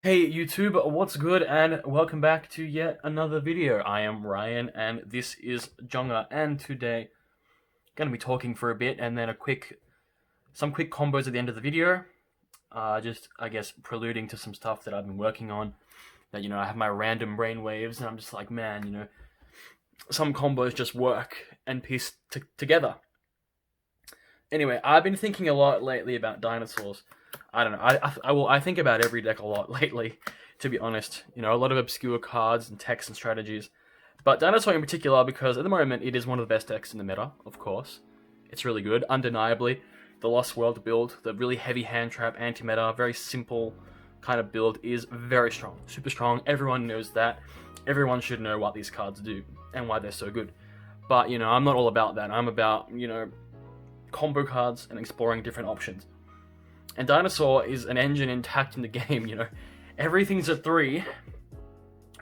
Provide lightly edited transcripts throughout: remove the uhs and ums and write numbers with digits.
Hey YouTube, what's good and welcome back to yet another video. I am Ryan and this is Jonga, and today gonna be talking for a bit and then some quick combos at the end of the video. Just I guess preluding to some stuff that I've been working on. That I have my random brain waves and I'm just like, man, some combos just work and piece together. Anyway, I've been thinking a lot lately about dinosaurs. I don't know. I think about every deck a lot lately, to be honest. A lot of obscure cards and techs and strategies. But Dinosaur in particular, because at the moment it is one of the best decks in the meta, of course. It's really good, undeniably. The Lost World build, the really heavy hand trap, anti-meta, very simple kind of build is very strong. Super strong. Everyone knows that. Everyone should know what these cards do and why they're so good. But, I'm not all about that. I'm about, combo cards and exploring different options. And Dinosaur is an engine intact in the game, Everything's at 3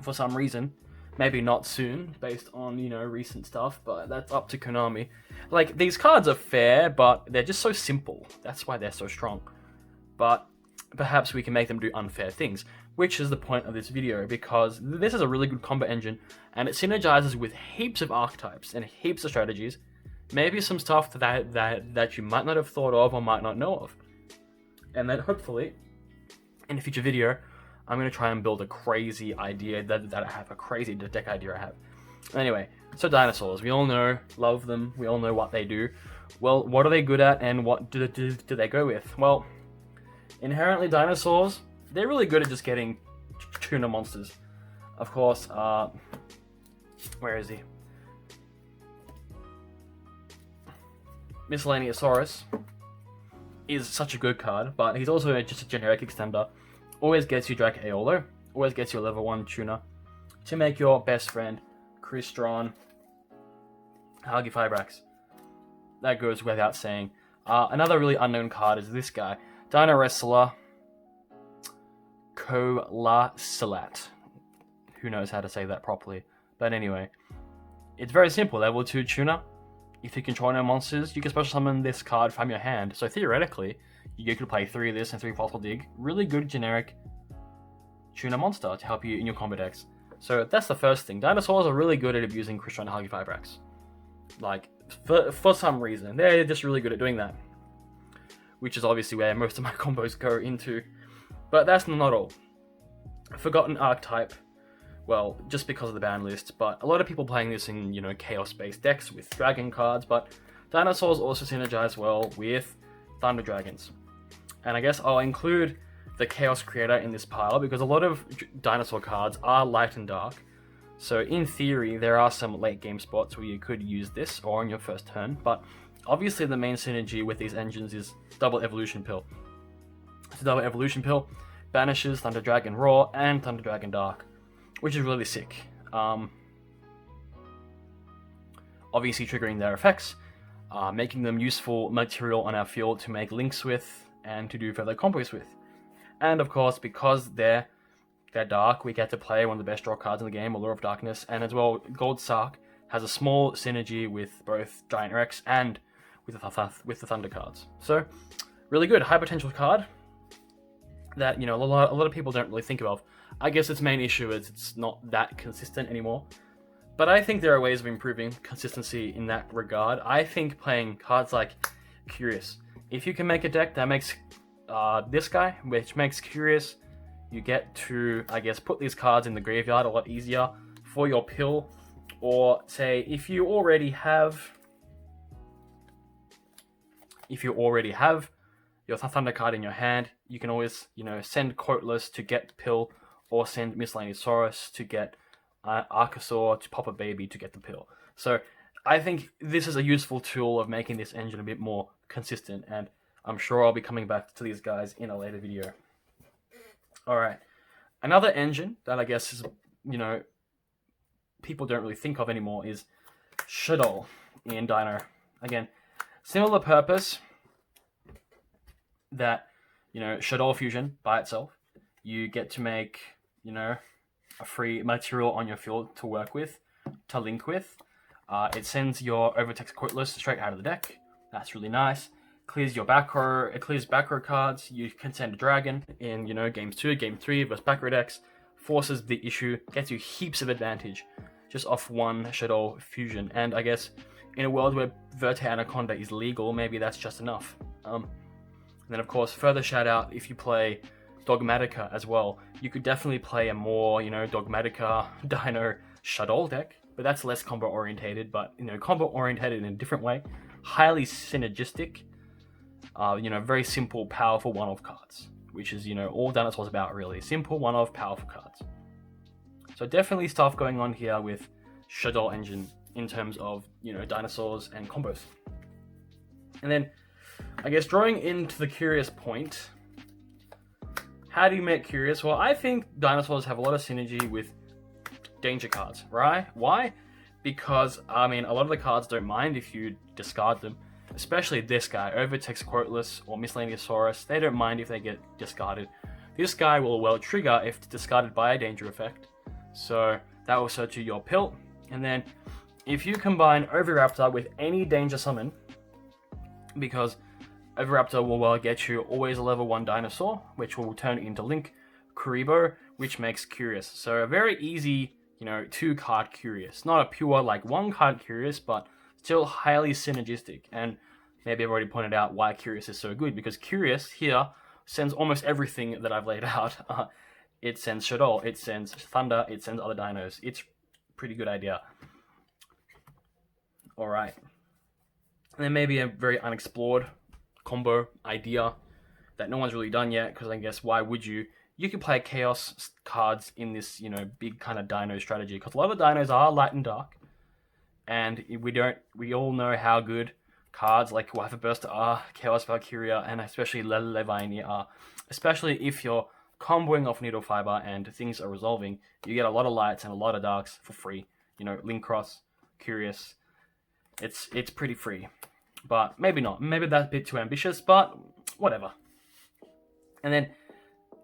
for some reason. Maybe not soon, based on, recent stuff, but that's up to Konami. Like, these cards are fair, but they're just so simple. That's why they're so strong. But perhaps we can make them do unfair things, which is the point of this video, because this is a really good combo engine, and it synergizes with heaps of archetypes and heaps of strategies. Maybe some stuff that you might not have thought of or might not know of. And then hopefully, in a future video, I'm going to try and build a crazy idea that I have, a crazy deck idea I have. Anyway, so dinosaurs, we all know, love them, we all know what they do. Well, what are they good at and what do they go with? Well, inherently dinosaurs, they're really good at just getting tuna monsters. Of course, where is he? Miscellaneousaurus is such a good card, but he's also just a generic extender. Always gets you Drake Aeolo, always gets you a level 1 tuna to make your best friend, Crystron, Halgifibrax. That goes without saying. Another really unknown card is this guy, Dino Wrestler Colasilat. Who knows how to say that properly? But anyway, it's very simple. Level 2 tuna. If you control no monsters, you can special summon this card from your hand. So theoretically, you could play 3 of this and 3 Fossil Dig. Really good generic tuna monster to help you in your combo decks. So that's the first thing. Dinosaurs are really good at abusing Crystron and Halgifibrax. Like, for some reason. They're just really good at doing that. Which is obviously where most of my combos go into. But that's not all. Forgotten Archetype. Well, just because of the ban list, but a lot of people playing this in, chaos-based decks with dragon cards, but dinosaurs also synergize well with thunder dragons. And I guess I'll include the chaos creator in this pile because a lot of dinosaur cards are light and dark. So in theory, there are some late game spots where you could use this or on your first turn, but obviously the main synergy with these engines is double evolution pill. So double evolution pill banishes Thunder Dragon Raw and Thunder Dragon Dark, which is really sick. Obviously triggering their effects, making them useful material on our field to make links with and to do further combos with. And of course, because they're dark, we get to play one of the best draw cards in the game, Allure of Darkness, and as well, Gold Sark has a small synergy with both Giant Rex and with the Thunder cards. So, really good, high potential card that a lot of people don't really think of. I guess its main issue is it's not that consistent anymore. But I think there are ways of improving consistency in that regard. I think playing cards like Curious. If you can make a deck that makes this guy, which makes Curious, you get to, I guess, put these cards in the graveyard a lot easier for your pill. Or say, if you already have your Thunder card in your hand, you can always, send Coatless to get pill, or send Miscellaneousaurus to get Archosaur to pop a baby to get the pill. So I think this is a useful tool of making this engine a bit more consistent, and I'm sure I'll be coming back to these guys in a later video. Alright, another engine that I guess is, people don't really think of anymore is Shaddoll in Dino. Again, similar purpose that, Shaddoll Fusion by itself. You get to make, a free material on your field to work with, to link with. It sends your Overtext Quoteless straight out of the deck. That's really nice. clears your back row. It clears back row cards. You can send a dragon in, games 2, game 3 versus back row decks. Forces the issue, gets you heaps of advantage just off one Shadow fusion. And I guess in a world where Verte Anaconda is legal, maybe that's just enough. And then of course, further shout out if you play Dogmatica as well. You could definitely play a more, Dogmatica Dino Shadow deck, but that's less combo orientated, but combo orientated in a different way. Highly synergistic, very simple, powerful one-off cards, which is, all Dinosaur's about really. Simple, one-off, powerful cards. So definitely stuff going on here with Shadow Engine in terms of, Dinosaurs and combos. And then, I guess drawing into the curious point, how do you make curious? Well, I think Dinosaurs have a lot of synergy with danger cards, right? Why? Because, a lot of the cards don't mind if you discard them. Especially this guy, Overtext Quoteless or Miscellaneousaurus, they don't mind if they get discarded. This guy will trigger if discarded by a danger effect. So that will search to your pill. And then if you combine Oviraptor with any danger summon, because Oviraptor will get you always a level 1 dinosaur, which will turn into Link Kuribo, which makes Curious. So a very easy, 2-card Curious. Not a pure 1-card Curious, but still highly synergistic. And maybe I've already pointed out why Curious is so good, because Curious here sends almost everything that I've laid out. It sends Shadow, it sends Thunder, it sends other dinos. It's a pretty good idea. Alright. And then maybe a very unexplored combo idea that no one's really done yet, because I guess why would you? You can play Chaos cards in this, big kind of dino strategy, because a lot of the dinos are light and dark. And we all know how good cards like Wifer Burster are, Chaos Valkyria, and especially Leviani are. Especially if you're comboing off Needle Fiber and things are resolving, you get a lot of lights and a lot of darks for free. Link Cross, Curious, it's pretty free. But maybe not. Maybe that's a bit too ambitious, but whatever. And then,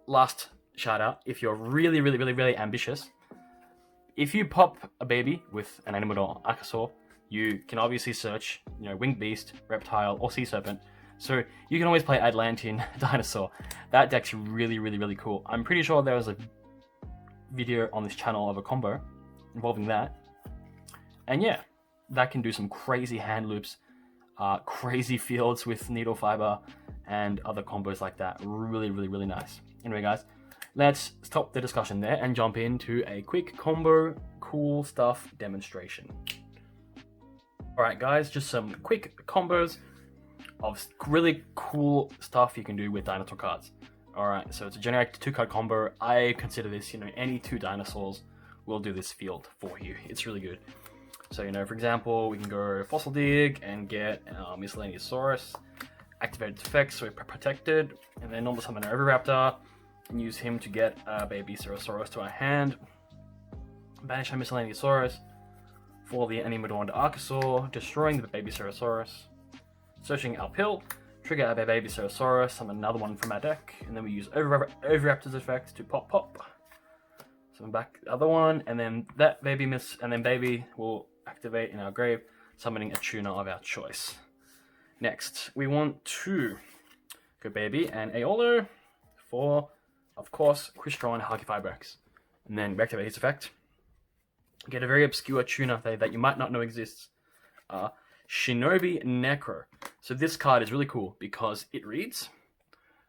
last shout out, if you're really, really, really, really ambitious, if you pop a baby with an Animal Archosaur, you can obviously search, Winged Beast, Reptile, or Sea Serpent. So you can always play Atlantean Dinosaur. That deck's really, really, really cool. I'm pretty sure there was a video on this channel of a combo involving that. And yeah, that can do some crazy hand loops, crazy fields with Needle Fiber, and other combos like that. Really, really, really nice. Anyway, guys, let's stop the discussion there and jump into a quick combo cool stuff demonstration. Alright guys, just some quick combos of really cool stuff you can do with dinosaur cards. Alright, so it's a generic 2-card combo. I consider this, any 2 dinosaurs will do this field for you. It's really good. So, for example, we can go Fossil Dig and get Miscellaneousaurus, activate its effects so we're protected, and then normal summon an Oviraptor, and use him to get a baby Ceratosaurus to our hand. Banish our Miscellaneousaurus for the Animodorn Archosaur, destroying the baby Ceratosaurus. Searching our pill, trigger a baby Ceratosaurus, summon another one from our deck, and then we use Oviraptor's effect to pop. Summon back the other one, and then that baby baby will activate in our grave, summoning a tuner of our choice. Next, we want to go baby and Aolo for, of course, Crystron Halkifibrex. And then reactivate his effect. Get a very obscure tuner that you might not know exists. Shinobi Necro. So this card is really cool because it reads,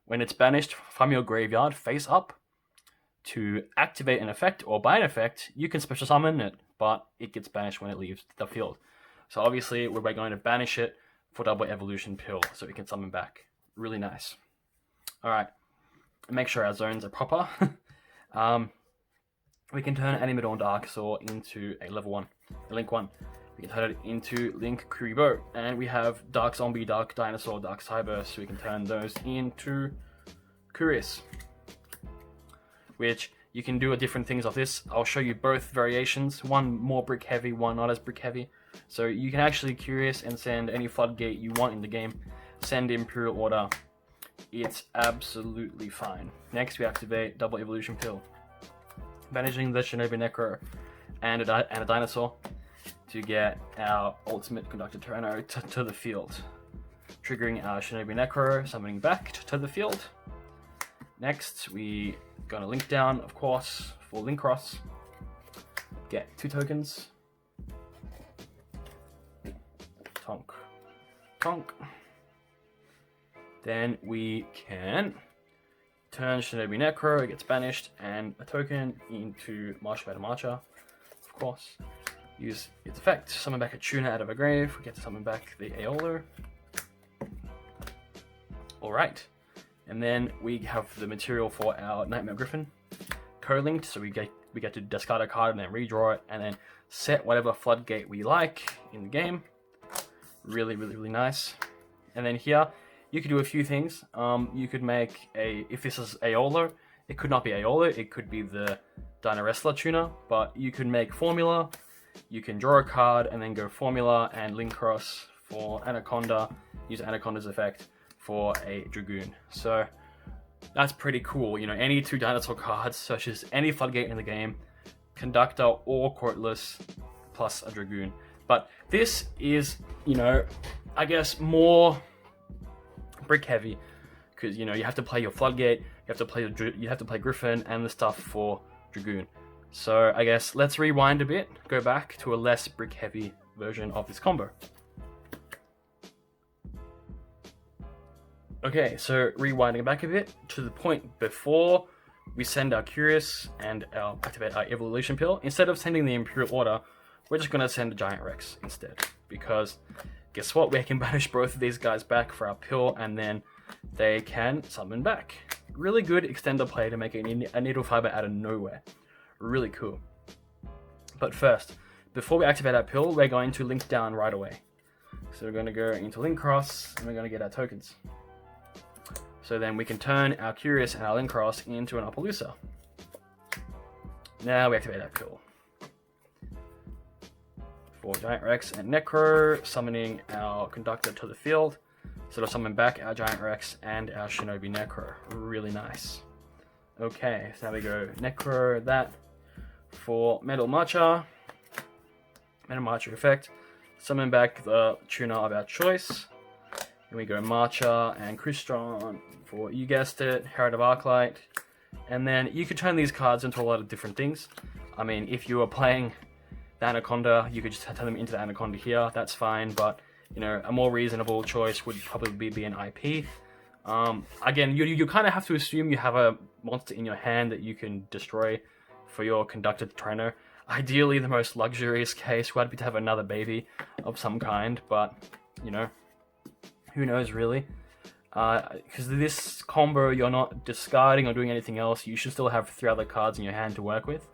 when it's banished from your graveyard face up, to activate an effect or buy an effect, you can special summon it, but it gets banished when it leaves the field. So obviously we're going to banish it for double evolution pill so we can summon back. Really nice. Alright, make sure our zones are proper. We can turn Animodorn Archosaur into a level 1, a Link 1. We can turn it into Link Kuribo, and we have Dark Zombie, Dark Dinosaur, Dark Cyburst, so we can turn those into Curious, which you can do different things of this. I'll show you both variations, one more brick heavy, one not as brick heavy. So you can actually Curious and send any floodgate you want in the game, send Imperial Order. It's absolutely fine. Next we activate double evolution pill, banishing the Shinobi Necro and a dinosaur to get our ultimate Conductor Tyranno to the field. triggering our Shinobi Necro, summoning back to the field. Next, we gonna link down, of course, for link cross. Get 2 tokens. Tonk. Tonk. Then we can turn Shinobi Necro, it gets banished, and a token into March Battle Marcher, of course. Use its effect, summon back a Tuna out of a grave, we get to summon back the Aolo. Alright, and then we have the material for our Nightmare Griffin co-linked, so we get to discard a card and then redraw it, and then set whatever floodgate we like in the game. Really, really, really nice. And then here, you could do a few things. You could make if this is Aolo, it could not be Aolo, it could be the Dino Wrestler Tuna, but you can make Formula, you can draw a card and then go Formula and link cross for Anaconda, use Anaconda's effect for a Dragoon. So that's pretty cool. You know, any 2 dinosaur cards, such as any floodgate in the game, Conductor or Courtless, plus a Dragoon. But this is, you know, I guess more brick heavy, because you know you have to play your floodgate, you have to play Griffin and the stuff for Dragoon. So I guess let's rewind a bit, go back to a less brick heavy version of this combo. Okay, so rewinding back a bit to the point before we send our Curious and activate our Evolution Pill. Instead of sending the Imperial Order, we're just gonna send a Giant Rex instead, because guess what? We can banish both of these guys back for our pill, and then they can summon back. Really good extender play to make a Needle Fiber out of nowhere. Really cool. But first, before we activate our pill, we're going to link down right away. So we're going to go into link cross, and we're going to get our tokens. So then we can turn our Curious and our link cross into an Appaloosa. Now we activate our pill. For Giant Rex and Necro, summoning our Conductor to the field. So it'll summon back our Giant Rex and our Shinobi Necro. Really nice. Okay, so now we go Necro, that. For Metal Marcher effect, summon back the Tuna of our choice. Then we go Marcher and Crystron for, you guessed it, Herald of Arclight. And then you could turn these cards into a lot of different things. I mean, if you were playing the Anaconda, you could just turn them into the Anaconda here, that's fine, but you know, a more reasonable choice would probably be an IP. Again, you kind of have to assume you have a monster in your hand that you can destroy for your Conductor trainer. Ideally, the most luxurious case would be to have another baby of some kind, but you know, who knows really? Because this combo, you're not discarding or doing anything else, you should still have 3 other cards in your hand to work with.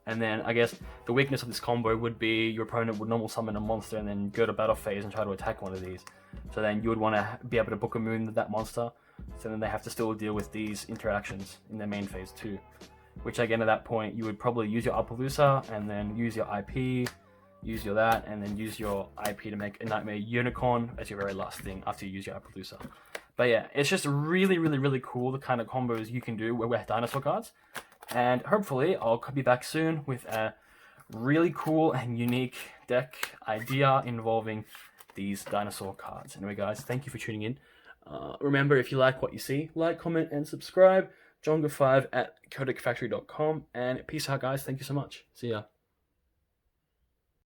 And then, I guess, the weakness of this combo would be your opponent would normal summon a monster and then go to battle phase and try to attack one of these. So then you would want to be able to book a moon with that monster, so then they have to still deal with these interactions in their main phase too. Which again, at that point, you would probably use your Appaloosa, and then use your IP, use your that, and then use your IP to make a Nightmare Unicorn as your very last thing after you use your Appaloosa. But yeah, it's just really, really, really cool the kind of combos you can do with dinosaur cards. And hopefully I'll be back soon with a really cool and unique deck idea involving these dinosaur cards. Anyway guys, thank you for tuning in. Remember, if you like what you see, like, comment, and subscribe. Jonga5 at codicfactory.com. And peace out guys, thank you so much. See ya.